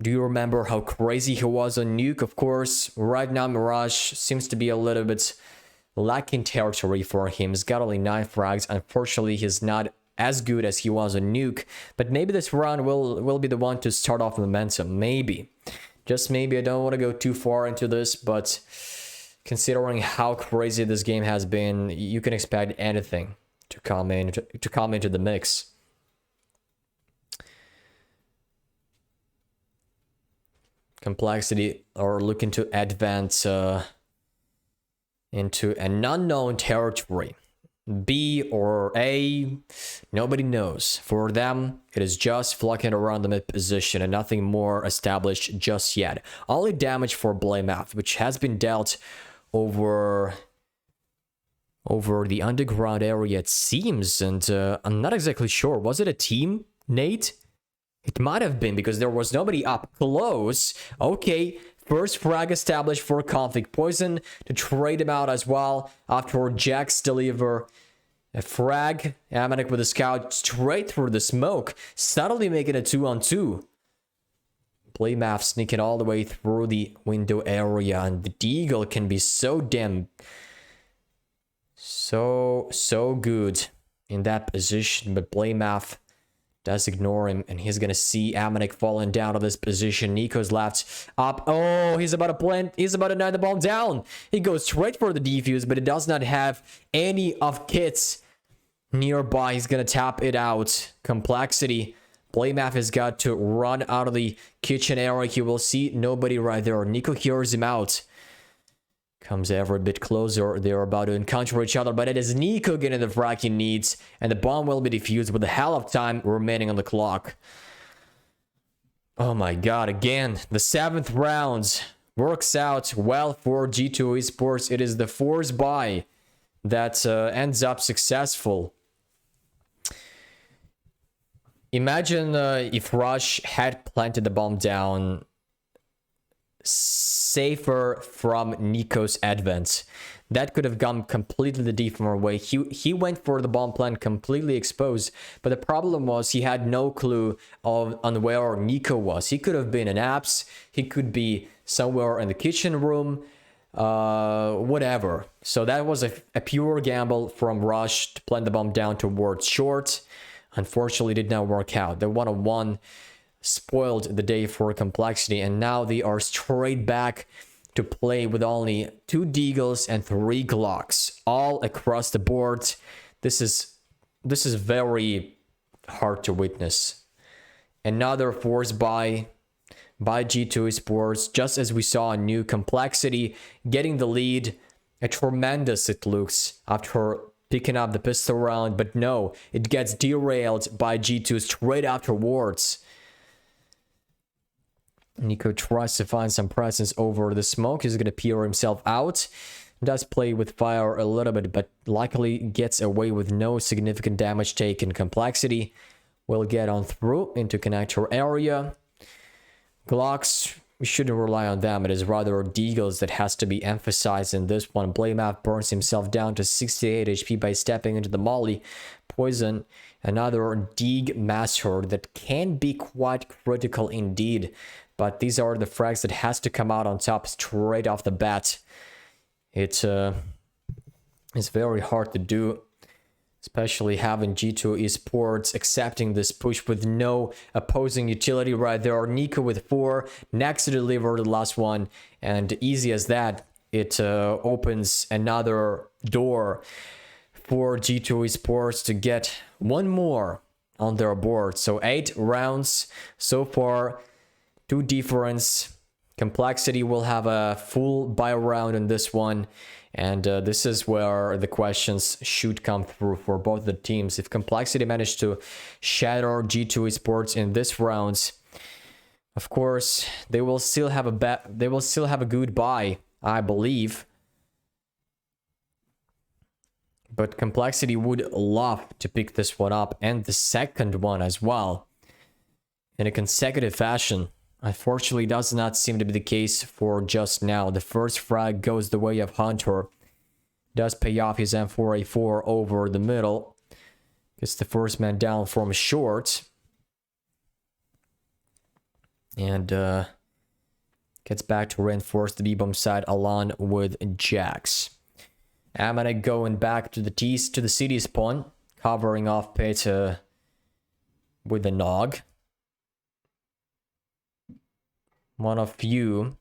Do you remember how crazy he was on Nuke? Of course, right now Mirage seems to be a little bit lacking territory for him. He's got only 9 frags. Unfortunately, he's not as good as he was on Nuke. But maybe this round will be the one to start off momentum. Maybe. Just maybe. I don't want to go too far into this, but considering how crazy this game has been, you can expect anything to come into the mix. Complexity are looking to advance into an unknown territory. B or A, nobody knows. For them, it is just flocking around the mid position and nothing more established just yet. Only damage for Blaymath, which has been dealt over the underground area, it seems. And I'm not exactly sure. Was it a team, Nate? It might have been, because there was nobody up close. Okay, first frag established for Config. Poison to trade him out as well after Jax deliver a frag. Amanek with a scout straight through the smoke, suddenly making a 2-on-2. Blaymath sneaking all the way through the window area, and the Deagle can be so damn so good in that position, but Blaymath does ignore him, and he's gonna see Amanek falling down to this position. Nico's left up. Oh, he's about to plant. He's about to knock the bomb down. He goes straight for the defuse, but it does not have any of kits nearby. He's gonna tap it out. Complexity. Blaymath has got to run out of the kitchen area. He will see nobody right there. Nico hears him out. Comes every bit closer. They're about to encounter each other, but it is Nico getting the frag he needs, and the bomb will be defused with a hell of time remaining on the clock. Oh my god, again, the 7th round works out well for G2 Esports. It is the force buy that ends up successful. Imagine if Rush had planted the bomb down safer from Nico's advance. That could have gone completely the different way. He went for the bomb plant completely exposed, but the problem was he had no clue on where Nico was. He could have been in apps, he could be somewhere in the kitchen room, whatever. So that was a pure gamble from Rush to plant the bomb down towards short. Unfortunately, it did not work out. The 1-on-1 spoiled the day for Complexity, and now they are straight back to play with only 2 Deagles and 3 Glocks all across the board. This is very hard to witness. Another force by G2 Esports, just as we saw a new Complexity getting the lead. A tremendous it looks after picking up the pistol round, but no, it gets derailed by G2 straight afterwards. Nico tries to find some presence over the smoke. He's going to peer himself out. Does play with fire a little bit, but likely gets away with no significant damage taken. Complexity will get on through into connector area. Glocks, we shouldn't rely on them. It is rather Deagles that has to be emphasized in this one. Blamaf burns himself down to 68 HP by stepping into the Molly. Poison, another Deag Master that can be quite critical indeed. But these are the frags that has to come out on top straight off the bat. It's very hard to do, especially having G2 Esports accepting this push with no opposing utility right there. Nico with 4, next to deliver the last one, and easy as that, it opens another door for G2 Esports to get one more on their board. So 8 rounds so far, 2 difference. Complexity will have a full buy round in this one, and this is where the questions should come through for both the teams. If Complexity managed to shatter G2 Esports in this round, of course they will still have a good buy, I believe. But Complexity would love to pick this one up, and the second one as well, in a consecutive fashion. Unfortunately, does not seem to be the case for just now. The first frag goes the way of Hunter. Does pay off his M4A4 over the middle. Gets the first man down from short. And gets back to reinforce the B-bomb side along with Jax. Amanek going back to the city spawn, covering off pit with the Nog. One of few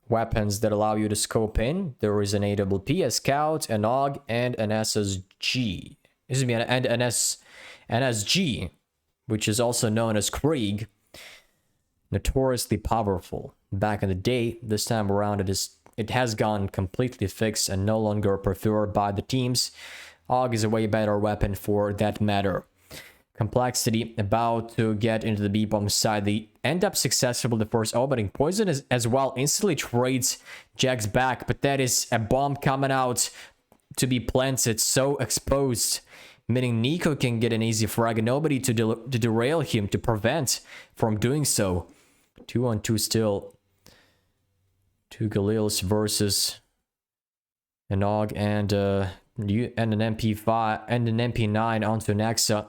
weapons that allow you to scope in. There is an AWP, a Scout, a Nog, and an SSG. Excuse me, and an NSG, which is also known as Krieg. Notoriously powerful. Back in the day, this time around it has gone completely fixed and no longer preferred by the teams. AUG is a way better weapon for that matter. Complexity about to get into the B-bomb side. They end up successful the first opening. Poison as well instantly trades Jax back, but that is a bomb coming out to be planted, so exposed, meaning Nico can get an easy frag and nobody to derail him, to prevent from doing so. 2-on-2 still. 2 Galils versus an AUG and an MP5 and an MP9 onto Nexa.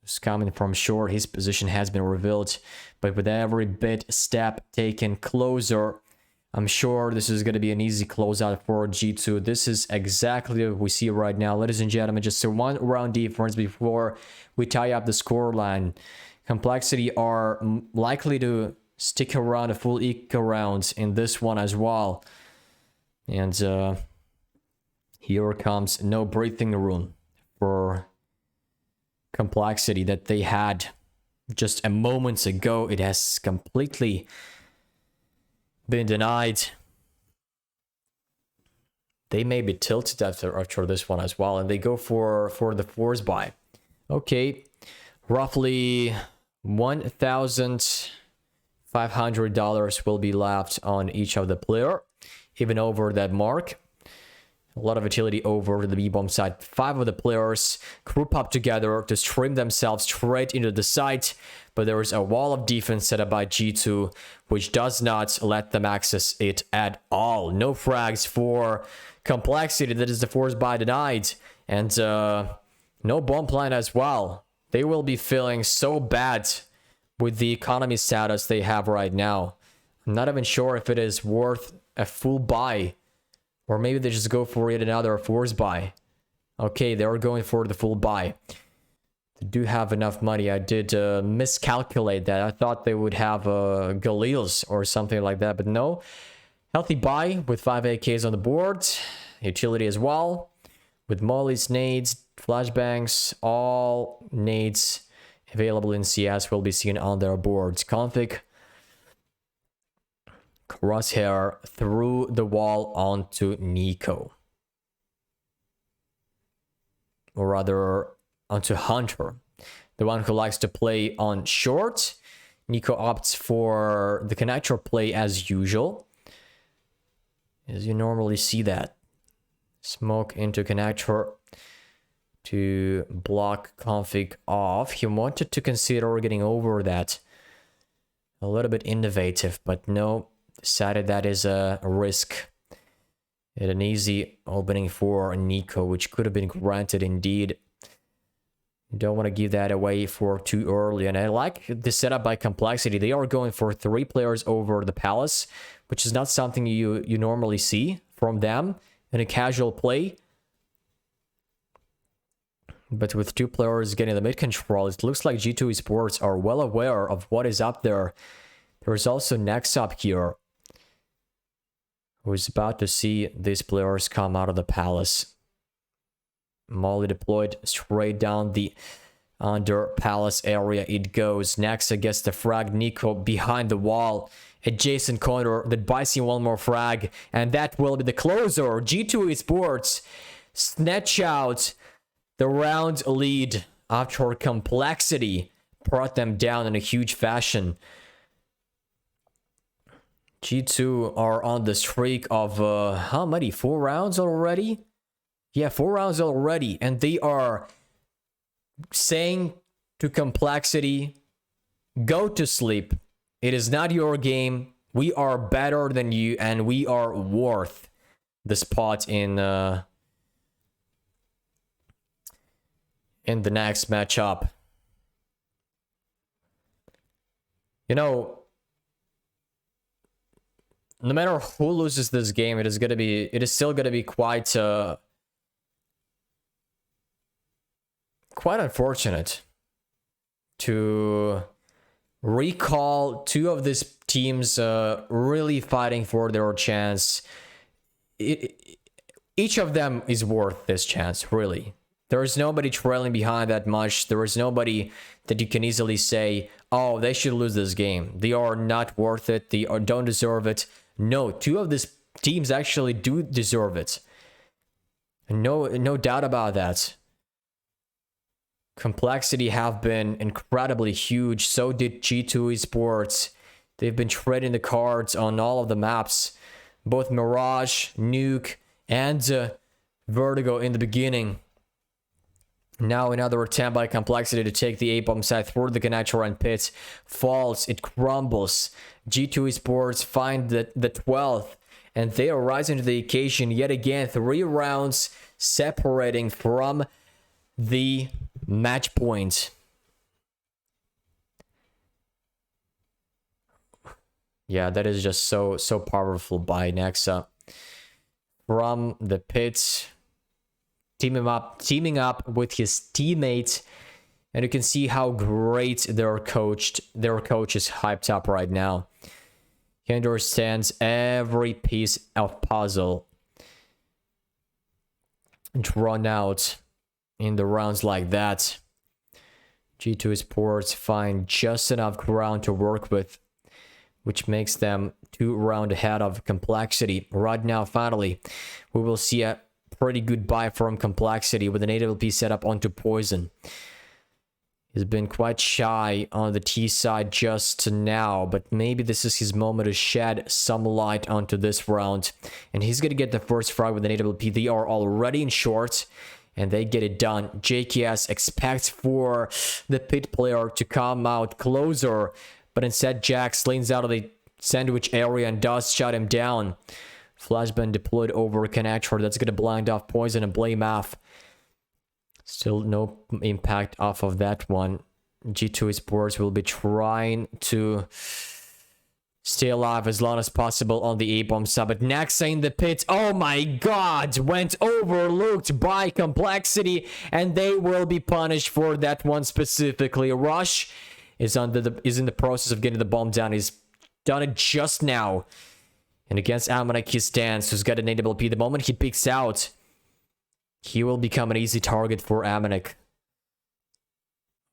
It's coming from short. His position has been revealed, but with every step taken closer, I'm sure this is going to be an easy closeout for G2. This is exactly what we see right now, ladies and gentlemen. Just a 1 round difference before we tie up the scoreline. Complexity are likely to stick around a full eco round in this one as well. And here comes no breathing room for Complexity that they had just a moment ago. It has completely been denied. They may be tilted after this one as well, and they go for the force buy. Okay, roughly $1,500 will be left on each of the player, even over that mark. A lot of utility over the B-bomb side. 5 of the players group up together to stream themselves straight into the site, but there is a wall of defense set up by G2, which does not let them access it at all. No frags for Complexity. That is the force buy denied, and no bomb plan as well. They will be feeling so bad with the economy status they have right now. I'm not even sure if it is worth a full buy. Or maybe they just go for yet another force buy. Okay, they are going for the full buy. They do have enough money. I did miscalculate that. I thought they would have Galils or something like that, but no. Healthy buy with 5 AKs on the board. Utility as well. With mollies, nades, flashbangs, all nades available in CS will be seen on their boards. Config. Crosshair through the wall onto Nico. Or rather, onto Hunter. The one who likes to play on short. Nico opts for the connector play as usual. As you normally see that. Smoke into connector to block config off. He wanted to consider getting over that. A little bit innovative, but no, decided that is a risk. And an easy opening for Nico, which could have been granted indeed. You don't want to give that away for too early. And I like the setup by Complexity. They are going for 3 players over the Palace, which is not something you normally see from them in a casual play. But with 2 players getting the mid control, it looks like G2 Esports are well aware of what is up there. There's also Next up here, who is about to see these players come out of the Palace. Molly deployed straight down the under Palace area. It goes. Next against the frag. Nico behind the wall. Adjacent corner that buys him one more frag. And that will be the closer. G2 Esports snatch out the round lead after Complexity brought them down in a huge fashion. G2 are on the streak of how many? 4 rounds already? Yeah, 4 rounds already. And they are saying to Complexity, go to sleep. It is not your game. We are better than you, and we are worth the spot in the next matchup. You know, no matter who loses this game, it is still gonna be quite unfortunate to recall 2 of these teams really fighting for their chance. Each of them is worth this chance, really. There is nobody trailing behind that much. There is nobody that you can easily say, oh, they should lose this game. They are not worth it. They don't deserve it. No, 2 of these teams actually do deserve it. No doubt about that. Complexity have been incredibly huge. So did G2 Esports. They've been trading the cards on all of the maps. Both Mirage, Nuke, and Vertigo in the beginning. Now another attempt by Complexity to take the A-bomb side through the connector and pit. Falls, it crumbles. G2 Esports find the 12th, and they are rising to the occasion yet again. 3 rounds separating from the match point. Yeah, that is just so powerful by Nexa. From the pit, teaming up with his teammates, and you can see how great their coach is hyped up right now. He understands every piece of puzzle drawn out in the rounds like that. G2 Sports find just enough ground to work with, which makes them 2 rounds ahead of Complexity. Right now, finally, we will see a pretty good buy from Complexity with an AWP set up onto Poison. He's been quite shy on the T side just now, but maybe this is his moment to shed some light onto this round. And he's going to get the first frag with an AWP. They are already in short, and they get it done. JKS expects for the pit player to come out closer, but instead Jax leans out of the sandwich area and does shut him down. Flashbang deployed over connector. That's going to blind off Poison and Blame off. Still no impact off of that one. G2 Sports will be trying to stay alive as long as possible on the A-bomb side. But Nexa in the pit, oh my god, went overlooked by Complexity, and they will be punished for that one specifically. Rush is in the process of getting the bomb down. He's done it just now. And against Amanek, he stands, who's got an AWP. The moment he peeks out, he will become an easy target for Amanek.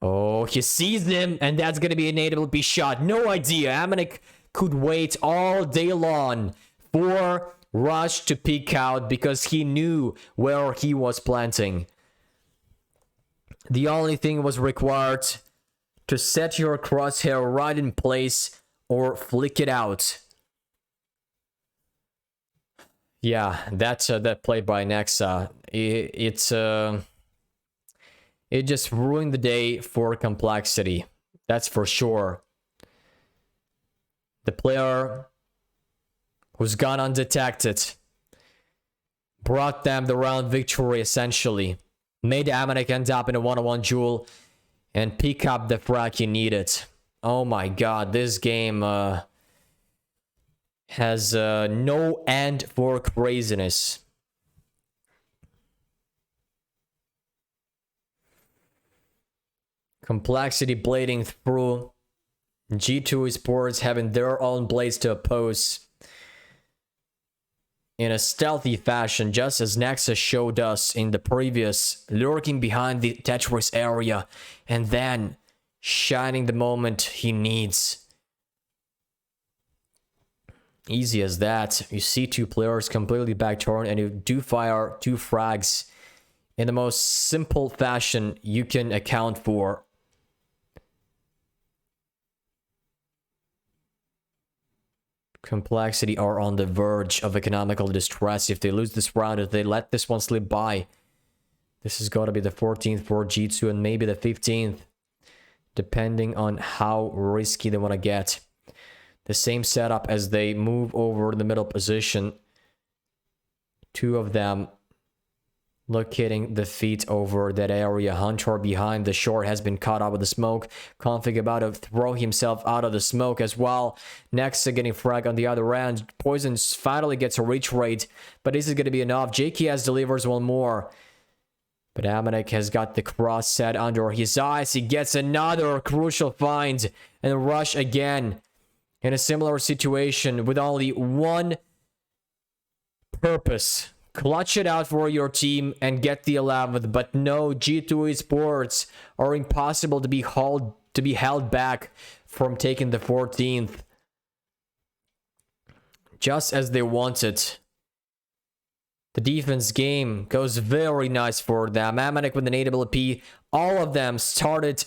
Oh, he sees him, and that's going to be an AWP shot. No idea. Amanek could wait all day long for Rush to peek out because he knew where he was planting. The only thing was required to set your crosshair right in place or flick it out. Yeah, that's that play by Nexa. It just ruined the day for Complexity. That's for sure. The player who's gone undetected brought them the round victory essentially. Made Amanek end up in a one-on-one duel and pick up the frag he needed. Oh my god, this game has no end for craziness. Complexity blading through. G2 Esports having their own blades to oppose in a stealthy fashion, just as Nexus showed us in the previous, lurking behind the Tetris area and then shining the moment he needs. Easy as that. You see two players completely backturn and you do fire two frags in the most simple fashion you can account for. Complexity are on the verge of economical distress. If they lose this round, if they let this one slip by, this is going to be the 14th for G2 and maybe the 15th, depending on how risky they want to get. The same setup as they move over the middle position. Two of them locating the feet over that area. Hunter behind the shore has been caught up with the smoke. Config about to throw himself out of the smoke as well. Next, getting frag on the other end. Poison finally gets a reach rate, but this is going to be enough. JKS delivers one more. But Amanek has got the cross set under his eyes. He gets another crucial find and rush again in a similar situation with only one purpose. Clutch it out for your team and get the 11th, but no, G2 Esports are impossible to be held back from taking the 14th. Just as they wanted. The defense game goes very nice for them. Amanek with an AWP, all of them started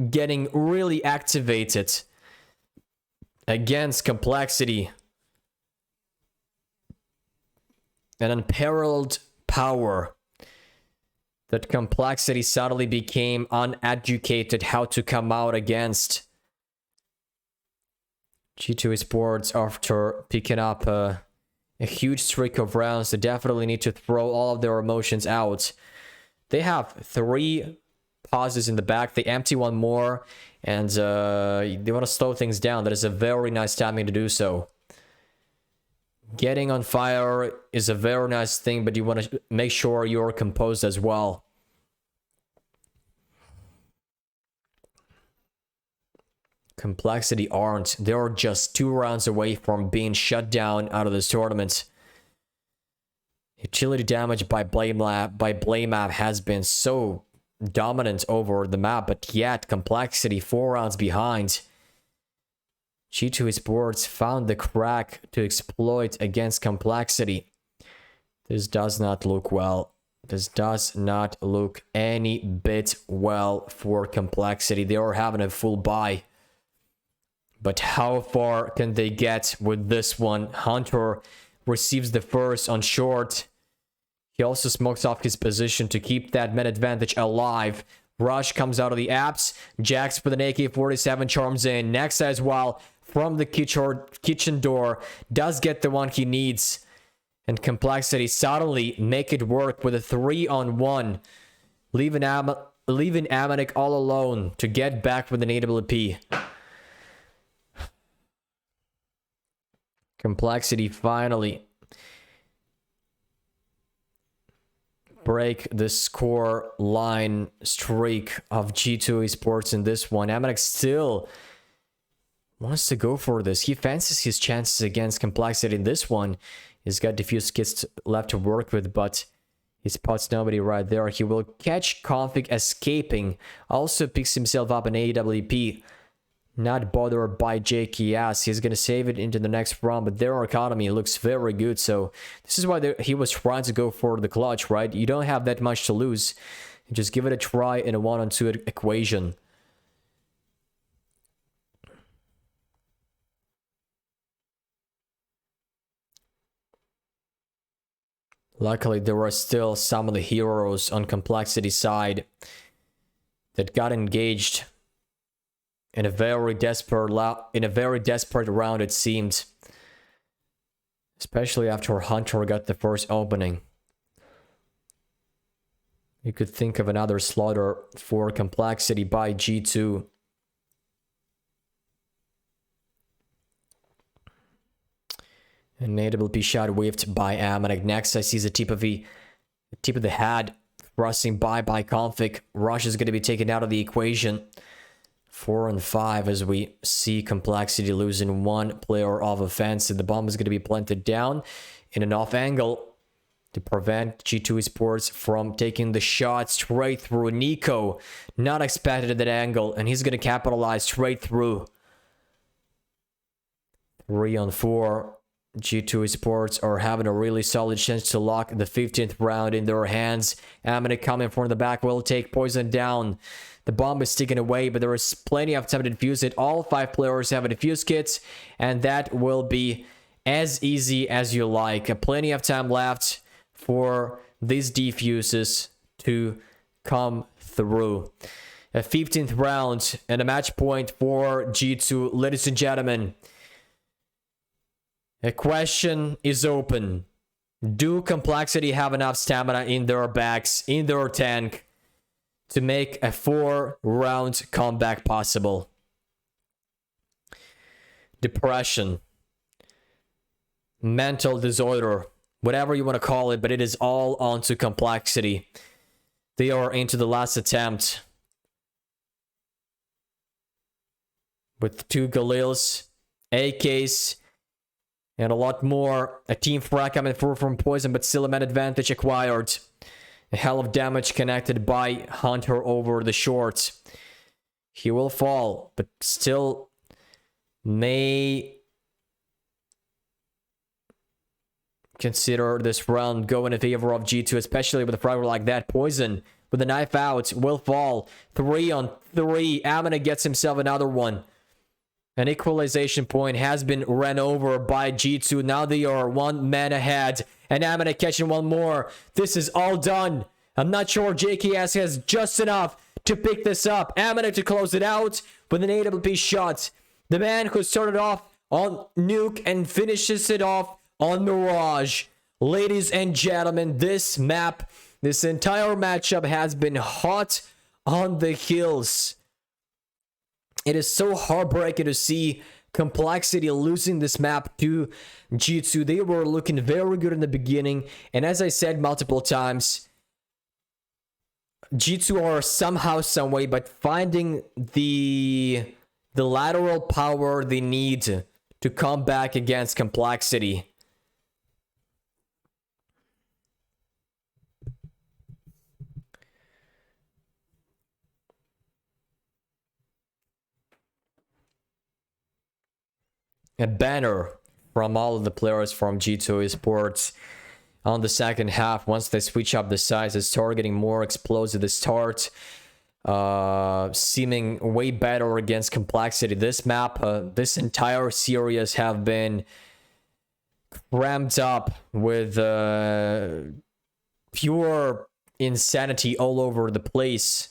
getting really activated against Complexity. An unparalleled power that Complexity suddenly became uneducated how to come out against. G2 Esports, after picking up a huge streak of rounds, they definitely need to throw all of their emotions out. They have 3 pauses in the back. They empty one more, and they want to slow things down. That is a very nice timing to do so. Getting on fire is a very nice thing, but you want to make sure you're composed as well. Complexity aren't. They're just 2 rounds away from being shut down out of this tournament. Utility damage by Blame Map has been so dominant over the map, but yet Complexity 4 rounds behind. G2 Esports found the crack to exploit against Complexity. This does not look well. This does not look any bit well for Complexity. They are having a full buy. But how far can they get with this one? Hunter receives the first on short. He also smokes off his position to keep that men advantage alive. Rush comes out of the apps. Jax with an AK-47 charms in. Next as well from the kitchen door. Does get the one he needs. And Complexity suddenly make it work with a 3-on-1. Leaving Amanek all alone to get back with an AWP. Complexity finally break the score line streak of G2 Esports in this one. Amanek still wants to go for this. He fancies his chances against Complexity in this one. He's got diffuse kits left to work with, but he spots nobody right there. He will catch Config escaping. Also picks himself up an AWP. Not bothered by JKS. He's going to save it into the next round, but their economy looks very good. So this is why he was trying to go for the clutch, right? You don't have that much to lose. Just give it a try in a 1-on-2 equation. Luckily, there were still some of the heroes on complexity side that got engaged in a very desperate round, it seemed. Especially after Hunter got the first opening. You could think of another slaughter for complexity by G2. And AWP shot whiffed by Amanek. Next, I see the tip of the head thrusting by Config. Rush is going to be taken out of the equation. 4 and 5 as we see complexity losing one player of offense. And the bomb is going to be planted down in an off angle to prevent G2 Esports from taking the shot straight through. Nico, not expected at that angle, and he's going to capitalize straight through. 3 on 4. G2 Esports are having a really solid chance to lock the 15th round in their hands. Amanek coming from the back will take Poison down. The bomb is taken away, but there is plenty of time to defuse it. All 5 players have a defuse kit, and that will be as easy as you like. Plenty of time left for these defuses to come through. A 15th round and a match point for G2. Ladies and gentlemen, a question is open. Do complexity have enough stamina in their backs, in their tank, to make a 4-round comeback possible? Depression, mental disorder, whatever you want to call it, but it is all onto complexity. They are into the last attempt with 2 Galils, AKs, and a lot more. A team frag coming through from Poison, but still a man advantage acquired. A hell of damage connected by Hunter over the short. He will fall, but still may consider this round going in favor of G2, especially with a fragger like that. Poison with a knife out will fall. 3 on 3. Amina gets himself another one. An equalization point has been ran over by G2. Now they are 1 man ahead. And Amina catching one more. This is all done. I'm not sure JKS has just enough to pick this up. Amina to close it out with an AWP shot. The man who started off on Nuke and finishes it off on Mirage. Ladies and gentlemen, this map, this entire matchup has been hot on the hills. It is so heartbreaking to see complexity losing this map to G2. They were looking very good in the beginning, and as I said multiple times, G2 are somehow, some way, but finding the lateral power they need to come back against complexity. A banner from all of the players from G2 Esports on the second half. Once they switch up the size, they start getting more explosive. They start seeming way better against complexity. This map, this entire series have been cramped up with pure insanity all over the place.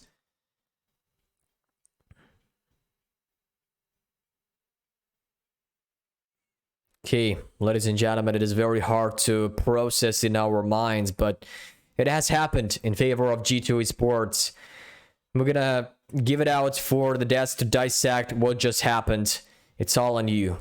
Okay, ladies and gentlemen, it is very hard to process in our minds, but it has happened in favor of G2 Esports. We're gonna give it out for the devs to dissect what just happened. It's all on you.